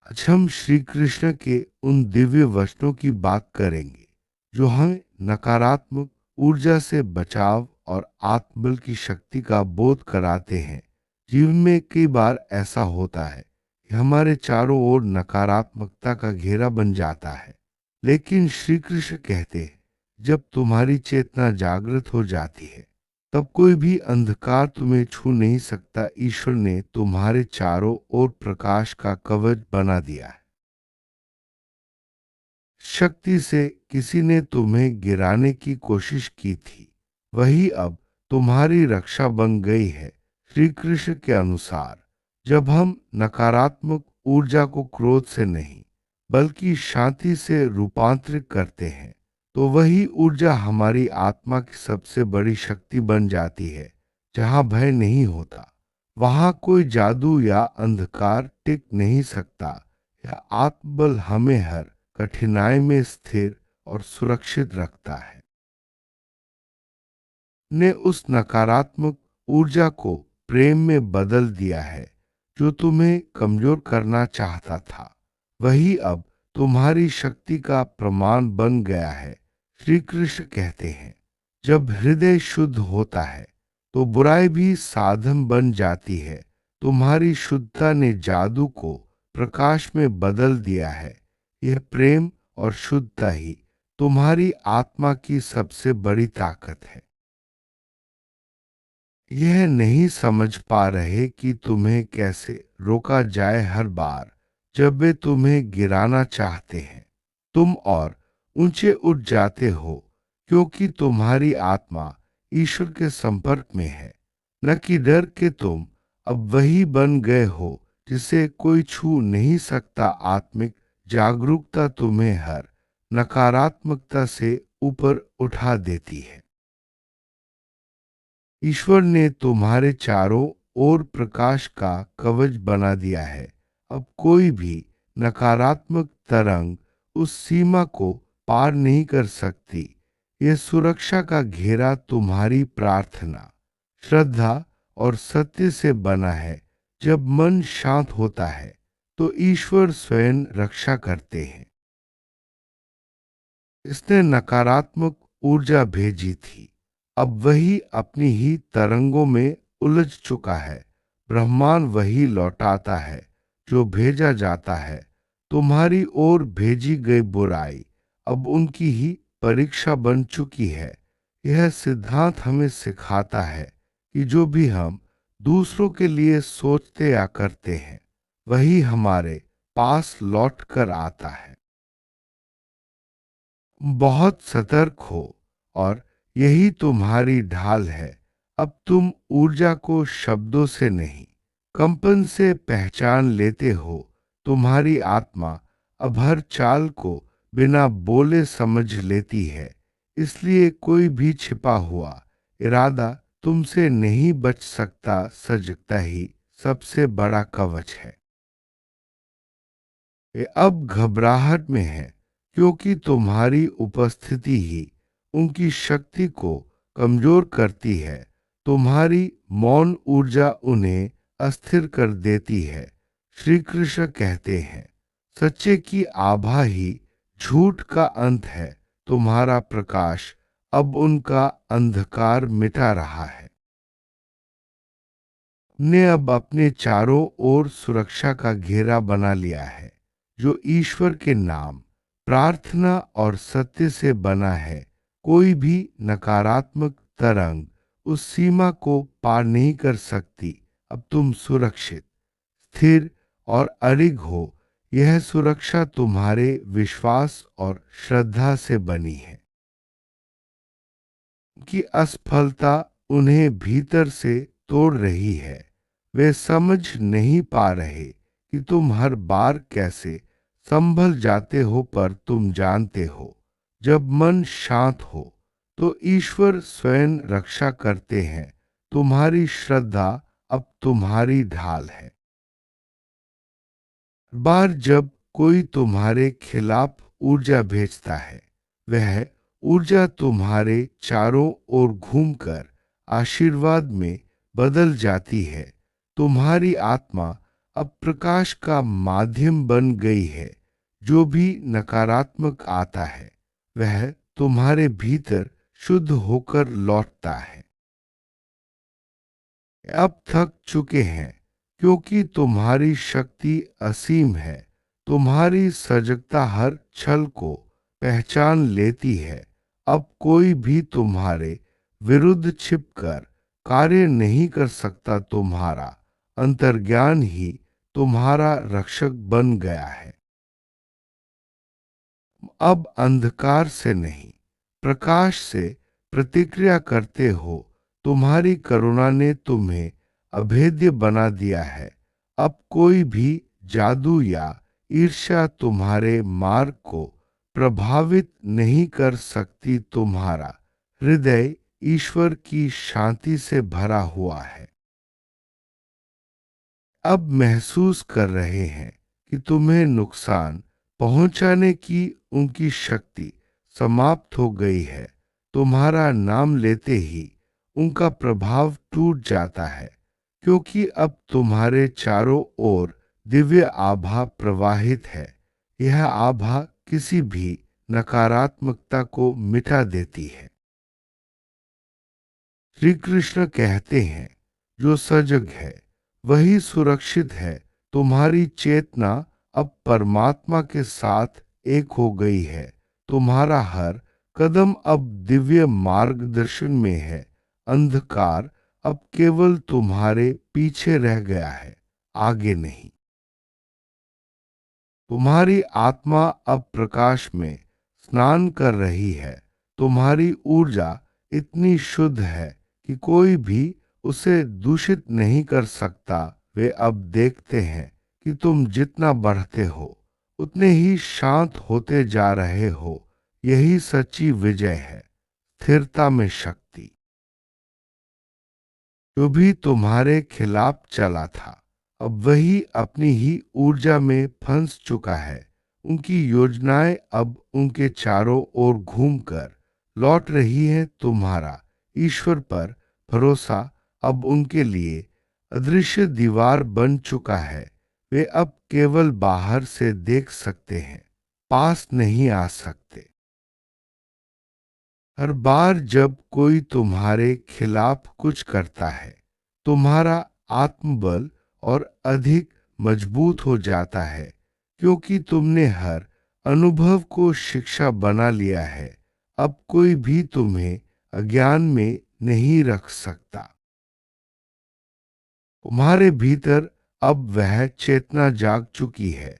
आज हम श्री कृष्ण के उन दिव्य वचनों की बात करेंगे जो हमें नकारात्मक ऊर्जा से बचाव और आत्मबल की शक्ति का बोध कराते हैं। जीवन में कई बार ऐसा होता है कि हमारे चारों ओर नकारात्मकता का घेरा बन जाता है, लेकिन श्री कृष्ण कहते हैं जब तुम्हारी चेतना जागृत हो जाती है तब कोई भी अंधकार तुम्हें छू नहीं सकता। ईश्वर ने तुम्हारे चारों ओर प्रकाश का कवच बना दिया है। शक्ति से किसी ने तुम्हें गिराने की कोशिश की थी, वही अब तुम्हारी रक्षा बन गई है। श्री कृष्ण के अनुसार जब हम नकारात्मक ऊर्जा को क्रोध से नहीं बल्कि शांति से रूपांतरित करते हैं तो वही ऊर्जा हमारी आत्मा की सबसे बड़ी शक्ति बन जाती है। जहाँ भय नहीं होता वहाँ कोई जादू या अंधकार टिक नहीं सकता। यह आत्मबल हमें हर कठिनाई में स्थिर और सुरक्षित रखता है। ने उस नकारात्मक ऊर्जा को प्रेम में बदल दिया है जो तुम्हें कमजोर करना चाहता था, वही अब तुम्हारी शक्ति का प्रमाण बन गया है। श्री कृष्ण कहते हैं जब हृदय शुद्ध होता है तो बुराई भी साधन बन जाती है। तुम्हारी शुद्धता ने जादू को प्रकाश में बदल दिया है। यह प्रेम और शुद्धता ही तुम्हारी आत्मा की सबसे बड़ी ताकत है। यह नहीं समझ पा रहे कि तुम्हें कैसे रोका जाए। हर बार जब वे तुम्हें गिराना चाहते हैं तुम और ऊंचे उठ जाते हो, क्योंकि तुम्हारी आत्मा ईश्वर के संपर्क में है। न कि डर के तुम अब वही बन गए हो जिसे कोई छू नहीं सकता। आत्मिक जागरूकता तुम्हें हर नकारात्मकता से ऊपर उठा देती है। ईश्वर ने तुम्हारे चारों ओर प्रकाश का कवच बना दिया है। अब कोई भी नकारात्मक तरंग उस सीमा को पार नहीं कर सकती। यह सुरक्षा का घेरा तुम्हारी प्रार्थना, श्रद्धा और सत्य से बना है। जब मन शांत होता है तो ईश्वर स्वयं रक्षा करते हैं। इसने नकारात्मक ऊर्जा भेजी थी, अब वही अपनी ही तरंगों में उलझ चुका है। ब्रह्मांड वही लौटाता है जो भेजा जाता है। तुम्हारी ओर भेजी गई बुराई अब उनकी ही परीक्षा बन चुकी है। यह सिद्धांत हमें सिखाता है कि जो भी हम दूसरों के लिए सोचते या करते हैं वही हमारे पास लौट कर आता है। बहुत सतर्क हो और यही तुम्हारी ढाल है। अब तुम ऊर्जा को शब्दों से नहीं कंपन से पहचान लेते हो। तुम्हारी आत्मा अब हर चाल को बिना बोले समझ लेती है, इसलिए कोई भी छिपा हुआ इरादा तुमसे नहीं बच सकता। सजगता ही सबसे बड़ा कवच है। ये अब घबराहट में है क्योंकि तुम्हारी उपस्थिति ही उनकी शक्ति को कमजोर करती है। तुम्हारी मौन ऊर्जा उन्हें अस्थिर कर देती है। श्री कृष्ण कहते हैं सच्चे की आभा ही झूठ का अंत है। तुम्हारा प्रकाश अब उनका अंधकार मिटा रहा है। ने अब अपने चारों ओर सुरक्षा का घेरा बना लिया है जो ईश्वर के नाम, प्रार्थना और सत्य से बना है। कोई भी नकारात्मक तरंग उस सीमा को पार नहीं कर सकती। अब तुम सुरक्षित, स्थिर और अडिग हो। यह सुरक्षा तुम्हारे विश्वास और श्रद्धा से बनी है कि असफलता उन्हें भीतर से तोड़ रही है। वे समझ नहीं पा रहे कि तुम हर बार कैसे संभल जाते हो, पर तुम जानते हो जब मन शांत हो तो ईश्वर स्वयं रक्षा करते हैं। तुम्हारी श्रद्धा अब तुम्हारी ढाल है। बार जब कोई तुम्हारे खिलाफ ऊर्जा भेजता है वह ऊर्जा तुम्हारे चारों ओर घूमकर आशीर्वाद में बदल जाती है। तुम्हारी आत्मा अब प्रकाश का माध्यम बन गई है। जो भी नकारात्मक आता है वह तुम्हारे भीतर शुद्ध होकर लौटता है। अब थक चुके हैं क्योंकि तुम्हारी शक्ति असीम है। तुम्हारी सजगता हर छल को पहचान लेती है। अब कोई भी तुम्हारे विरुद्ध छिपकर कार्य नहीं कर सकता। तुम्हारा अंतर्ज्ञान ही तुम्हारा रक्षक बन गया है। अब अंधकार से नहीं, प्रकाश से प्रतिक्रिया करते हो। तुम्हारी करुणा ने तुम्हें अभेद्य बना दिया है। अब कोई भी जादू या ईर्ष्या तुम्हारे मार्ग को प्रभावित नहीं कर सकती। तुम्हारा हृदय ईश्वर की शांति से भरा हुआ है। अब महसूस कर रहे हैं कि तुम्हें नुकसान पहुंचाने की उनकी शक्ति समाप्त हो गई है। तुम्हारा नाम लेते ही उनका प्रभाव टूट जाता है, क्योंकि अब तुम्हारे चारों ओर दिव्य आभा प्रवाहित है। यह आभा किसी भी नकारात्मकता को मिटा देती है। श्री कृष्ण कहते हैं, जो सजग है वही सुरक्षित है। तुम्हारी चेतना अब परमात्मा के साथ एक हो गई है। तुम्हारा हर कदम अब दिव्य मार्गदर्शन में है। अंधकार अब केवल तुम्हारे पीछे रह गया है, आगे नहीं। तुम्हारी आत्मा अब प्रकाश में स्नान कर रही है। तुम्हारी ऊर्जा इतनी शुद्ध है कि कोई भी उसे दूषित नहीं कर सकता। वे अब देखते हैं कि तुम जितना बढ़ते हो उतने ही शांत होते जा रहे हो। यही सच्ची विजय है, स्थिरता में शक्ति। जो भी तुम्हारे खिलाफ चला था अब वही अपनी ही ऊर्जा में फंस चुका है। उनकी योजनाएं अब उनके चारों ओर घूमकर लौट रही हैं। तुम्हारा ईश्वर पर भरोसा अब उनके लिए अदृश्य दीवार बन चुका है। वे अब केवल बाहर से देख सकते हैं, पास नहीं आ सकते। हर बार जब कोई तुम्हारे खिलाफ कुछ करता है, तुम्हारा आत्मबल और अधिक मजबूत हो जाता है, क्योंकि तुमने हर अनुभव को शिक्षा बना लिया है। अब कोई भी तुम्हें अज्ञान में नहीं रख सकता। तुम्हारे भीतर अब वह चेतना जाग चुकी है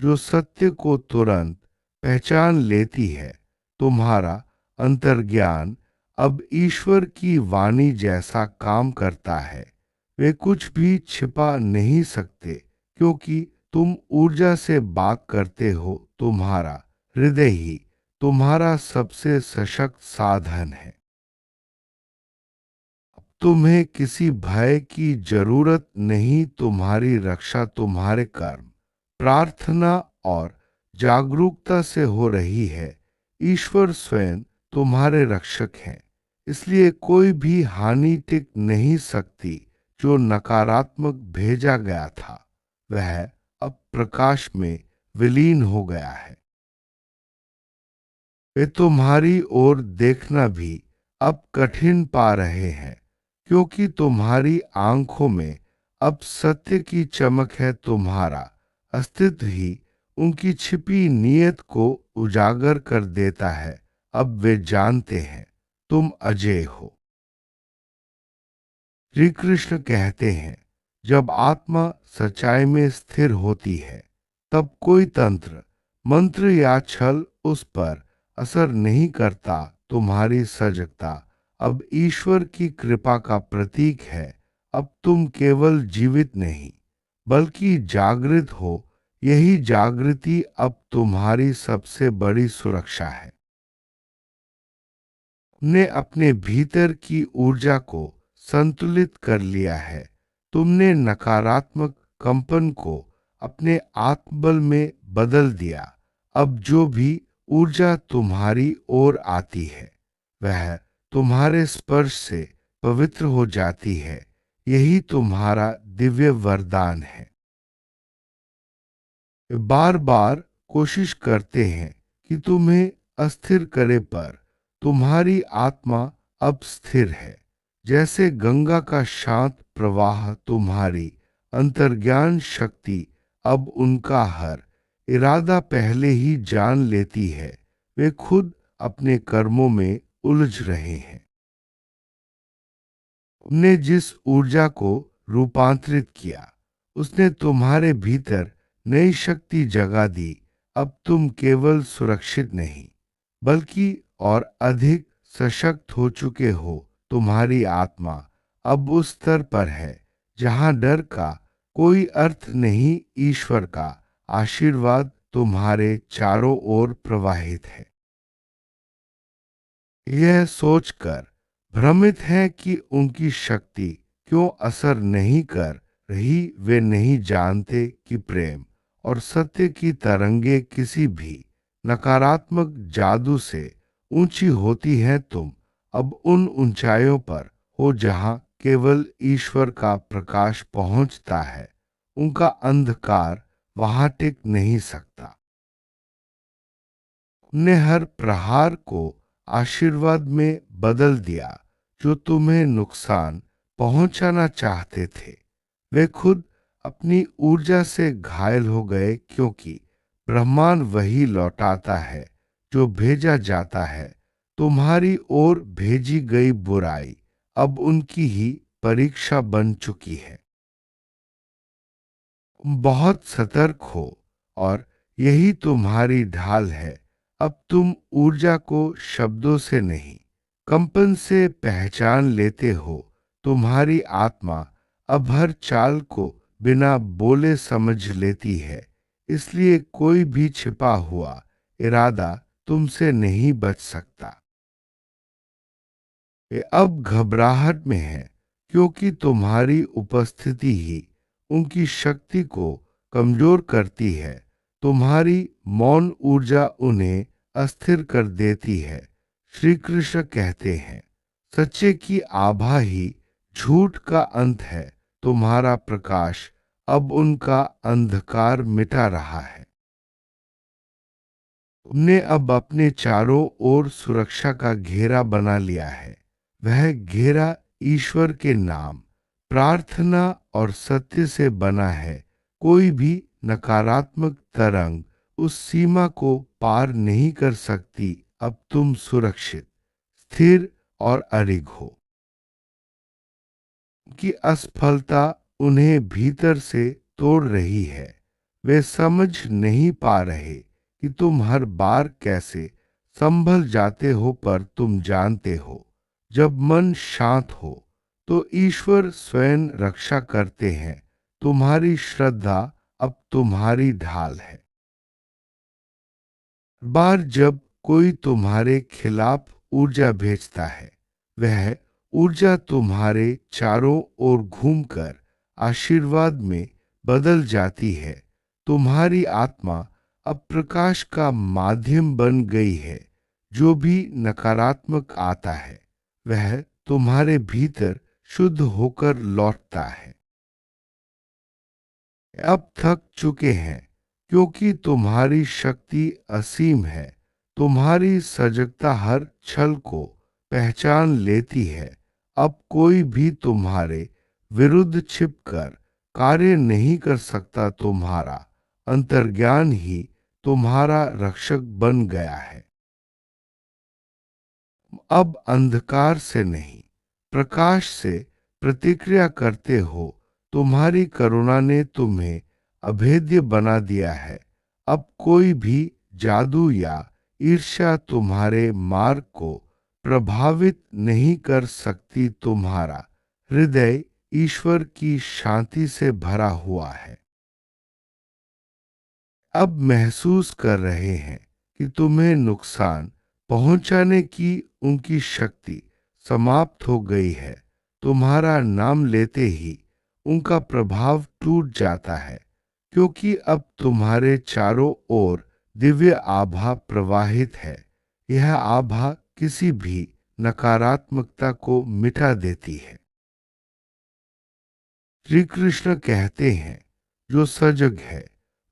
जो सत्य को तुरंत पहचान लेती है। तुम्हारा अंतर्ज्ञान अब ईश्वर की वाणी जैसा काम करता है। वे कुछ भी छिपा नहीं सकते, क्योंकि तुम ऊर्जा से बात करते हो। तुम्हारा हृदय ही तुम्हारा सबसे सशक्त साधन है। तुम्हें किसी भय की जरूरत नहीं। तुम्हारी रक्षा तुम्हारे कर्म, प्रार्थना और जागरूकता से हो रही है। ईश्वर स्वयं तुम्हारे रक्षक हैं, इसलिए कोई भी हानि टिक नहीं सकती। जो नकारात्मक भेजा गया था वह अब प्रकाश में विलीन हो गया है। वे तुम्हारी ओर देखना भी अब कठिन पा रहे हैं, क्योंकि तुम्हारी आंखों में अब सत्य की चमक है। तुम्हारा अस्तित्व ही उनकी छिपी नीयत को उजागर कर देता है। अब वे जानते हैं तुम अजय हो। श्री कृष्ण कहते हैं, जब आत्मा सच्चाई में स्थिर होती है तब कोई तंत्र, मंत्र या छल उस पर असर नहीं करता। तुम्हारी सजगता अब ईश्वर की कृपा का प्रतीक है। अब तुम केवल जीवित नहीं बल्कि जागृत हो। यही जागृति अब तुम्हारी सबसे बड़ी सुरक्षा है। तुमने अपने भीतर की ऊर्जा को संतुलित कर लिया है। तुमने नकारात्मक कंपन को अपने आत्मबल में बदल दिया। अब जो भी ऊर्जा तुम्हारी ओर आती है वह तुम्हारे स्पर्श से पवित्र हो जाती है। यही तुम्हारा दिव्य वरदान है। बार बार कोशिश करते हैं कि तुम्हें अस्थिर करे, पर तुम्हारी आत्मा अब स्थिर है। जैसे गंगा का शांत प्रवाह, तुम्हारी अंतर्ज्ञान शक्ति अब उनका हर इरादा पहले ही जान लेती है। वे खुद अपने कर्मों में उलझ रहे हैं। तुमने जिस ऊर्जा को रूपांतरित किया, उसने तुम्हारे भीतर नई शक्ति जगा दी। अब तुम केवल सुरक्षित नहीं, बल्कि और अधिक सशक्त हो चुके हो। तुम्हारी आत्मा अब उस स्तर पर है जहां डर का कोई अर्थ नहीं। ईश्वर का आशीर्वाद तुम्हारे चारों ओर प्रवाहित है। यह सोचकर भ्रमित है कि उनकी शक्ति क्यों असर नहीं कर रही। वे नहीं जानते कि प्रेम और सत्य की तरंगे किसी भी नकारात्मक जादू से ऊंची होती हैं। तुम अब उन ऊंचाइयों पर हो जहां केवल ईश्वर का प्रकाश पहुंचता है। उनका अंधकार वहां टिक नहीं सकता। ने हर प्रहार को आशीर्वाद में बदल दिया। जो तुम्हें नुकसान पहुंचाना चाहते थे, वे खुद अपनी ऊर्जा से घायल हो गए, क्योंकि ब्रह्मांड वही लौटाता है जो भेजा जाता है। तुम्हारी ओर भेजी गई बुराई अब उनकी ही परीक्षा बन चुकी है। बहुत सतर्क हो, और यही तुम्हारी ढाल है। अब तुम ऊर्जा को शब्दों से नहीं, कंपन से पहचान लेते हो। तुम्हारी आत्मा अब हर चाल को बिना बोले समझ लेती है। इसलिए कोई भी छिपा हुआ इरादा तुमसे नहीं बच सकता। ये अब घबराहट में है, क्योंकि तुम्हारी उपस्थिति ही उनकी शक्ति को कमजोर करती है। तुम्हारी मौन ऊर्जा उन्हें अस्थिर कर देती है। श्री कृष्ण कहते हैं, सच्चे की आभा ही झूठ का अंत है। तुम्हारा प्रकाश अब उनका अंधकार मिटा रहा है। तुमने अब अपने चारों ओर सुरक्षा का घेरा बना लिया है। वह घेरा ईश्वर के नाम, प्रार्थना और सत्य से बना है। कोई भी नकारात्मक तरंग उस सीमा को पार नहीं कर सकती। अब तुम सुरक्षित, स्थिर और अडिग हो। कि असफलता उन्हें भीतर से तोड़ रही है। वे समझ नहीं पा रहे कि तुम हर बार कैसे संभल जाते हो, पर तुम जानते हो, जब मन शांत हो तो ईश्वर स्वयं रक्षा करते हैं। तुम्हारी श्रद्धा अब तुम्हारी ढाल है। बार जब कोई तुम्हारे खिलाफ ऊर्जा भेजता है, वह ऊर्जा तुम्हारे चारों ओर घूमकर आशीर्वाद में बदल जाती है। तुम्हारी आत्मा अब प्रकाश का माध्यम बन गई है। जो भी नकारात्मक आता है, वह तुम्हारे भीतर शुद्ध होकर लौटता है। अब थक चुके हैं, क्योंकि तुम्हारी शक्ति असीम है। तुम्हारी सजगता हर छल को पहचान लेती है। अब कोई भी तुम्हारे विरुद्ध छिपकर कार्य नहीं कर सकता। तुम्हारा अंतर्ज्ञान ही तुम्हारा रक्षक बन गया है। अब अंधकार से नहीं, प्रकाश से प्रतिक्रिया करते हो। तुम्हारी करुणा ने तुम्हें अभेद्य बना दिया है। अब कोई भी जादू या ईर्ष्या तुम्हारे मार्ग को प्रभावित नहीं कर सकती। तुम्हारा हृदय ईश्वर की शांति से भरा हुआ है। अब महसूस कर रहे हैं कि तुम्हें नुकसान पहुंचाने की उनकी शक्ति समाप्त हो गई है। तुम्हारा नाम लेते ही उनका प्रभाव टूट जाता है, क्योंकि अब तुम्हारे चारों ओर दिव्य आभा प्रवाहित है। यह आभा किसी भी नकारात्मकता को मिटा देती है। श्री कृष्ण कहते हैं, जो सजग है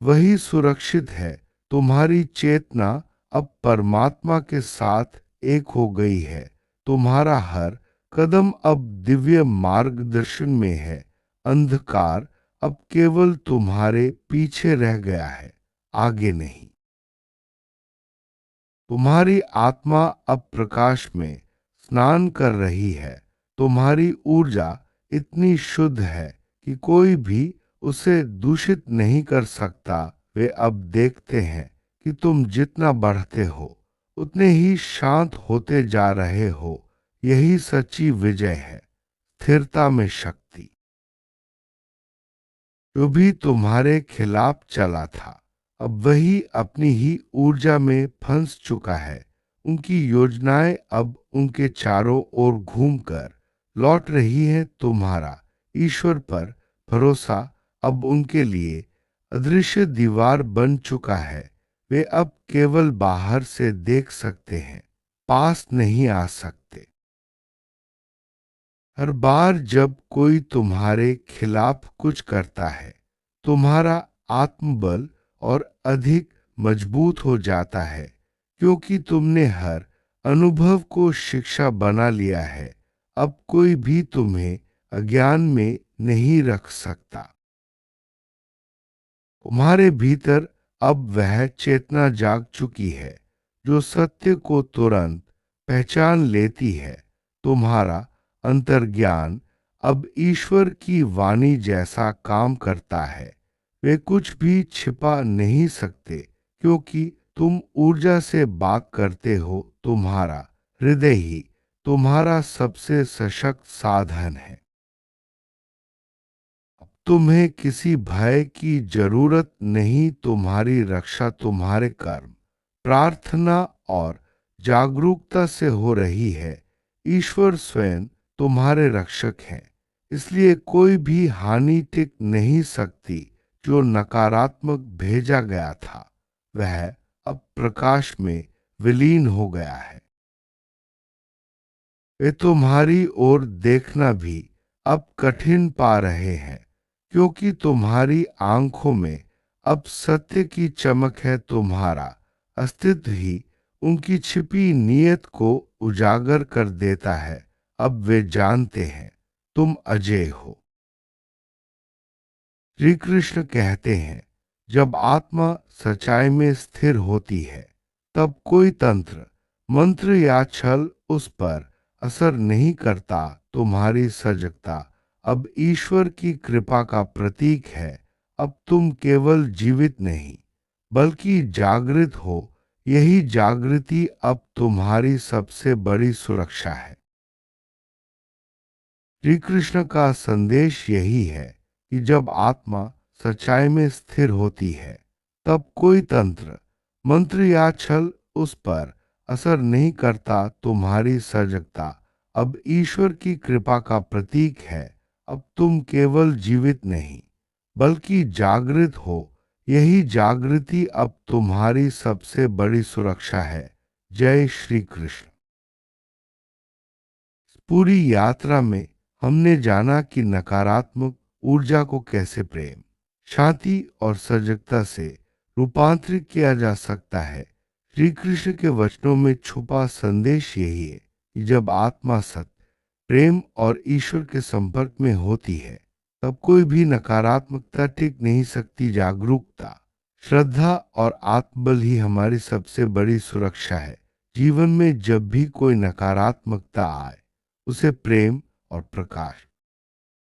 वही सुरक्षित है। तुम्हारी चेतना अब परमात्मा के साथ एक हो गई है। तुम्हारा हर कदम अब दिव्य मार्गदर्शन में है। अंधकार अब केवल तुम्हारे पीछे रह गया है, आगे नहीं। तुम्हारी आत्मा अब प्रकाश में स्नान कर रही है। तुम्हारी ऊर्जा इतनी शुद्ध है कि कोई भी उसे दूषित नहीं कर सकता। वे अब देखते हैं कि तुम जितना बढ़ते हो उतने ही शांत होते जा रहे हो। यही सच्ची विजय है, स्थिरता में शक्ति। जो भी तुम्हारे खिलाफ चला था अब वही अपनी ही ऊर्जा में फंस चुका है। उनकी योजनाएं अब उनके चारों ओर घूमकर लौट रही हैं। तुम्हारा ईश्वर पर भरोसा अब उनके लिए अदृश्य दीवार बन चुका है। वे अब केवल बाहर से देख सकते हैं, पास नहीं आ सकते। हर बार जब कोई तुम्हारे खिलाफ कुछ करता है, तुम्हारा आत्मबल और अधिक मजबूत हो जाता है, क्योंकि तुमने हर अनुभव को शिक्षा बना लिया है। अब कोई भी तुम्हें अज्ञान में नहीं रख सकता। तुम्हारे भीतर अब वह चेतना जाग चुकी है जो सत्य को तुरंत पहचान लेती है। तुम्हारा अंतर्ज्ञान अब ईश्वर की वाणी जैसा काम करता है। वे कुछ भी छिपा नहीं सकते, क्योंकि तुम ऊर्जा से बात करते हो। तुम्हारा हृदय ही तुम्हारा सबसे सशक्त साधन है। तुम्हें किसी भय की जरूरत नहीं। तुम्हारी रक्षा तुम्हारे कर्म, प्रार्थना और जागरूकता से हो रही है। ईश्वर स्वयं तुम्हारे रक्षक हैं, इसलिए कोई भी हानि टिक नहीं सकती। जो नकारात्मक भेजा गया था वह अब प्रकाश में विलीन हो गया है। वे तुम्हारी ओर देखना भी अब कठिन पा रहे हैं, क्योंकि तुम्हारी आंखों में अब सत्य की चमक है। तुम्हारा अस्तित्व ही उनकी छिपी नीयत को उजागर कर देता है। अब वे जानते हैं तुम अजय हो। श्री कृष्ण कहते हैं, जब आत्मा सच्चाई में स्थिर होती है तब कोई तंत्र, मंत्र या छल उस पर असर नहीं करता। तुम्हारी सजगता अब ईश्वर की कृपा का प्रतीक है। अब तुम केवल जीवित नहीं बल्कि जागृत हो। यही जागृति अब तुम्हारी सबसे बड़ी सुरक्षा है। श्री कृष्ण का संदेश यही है कि जब आत्मा सच्चाई में स्थिर होती है तब कोई तंत्र, मंत्र या छल उस पर असर नहीं करता। तुम्हारी सजगता अब ईश्वर की कृपा का प्रतीक है। अब तुम केवल जीवित नहीं बल्कि जागृत हो। यही जागृति अब तुम्हारी सबसे बड़ी सुरक्षा है। जय श्री कृष्ण। इस पूरी यात्रा में हमने जाना कि नकारात्मक ऊर्जा को कैसे प्रेम, शांति और सजगता से रूपांतरित किया जा सकता है। श्री कृष्ण के वचनों में छुपा संदेश यही है कि जब आत्मा सत्य, प्रेम और ईश्वर के संपर्क में होती है तब कोई भी नकारात्मकता टिक नहीं सकती। जागरूकता, श्रद्धा और आत्मबल ही हमारी सबसे बड़ी सुरक्षा है। जीवन में जब भी कोई नकारात्मकता आए उसे प्रेम और प्रकाश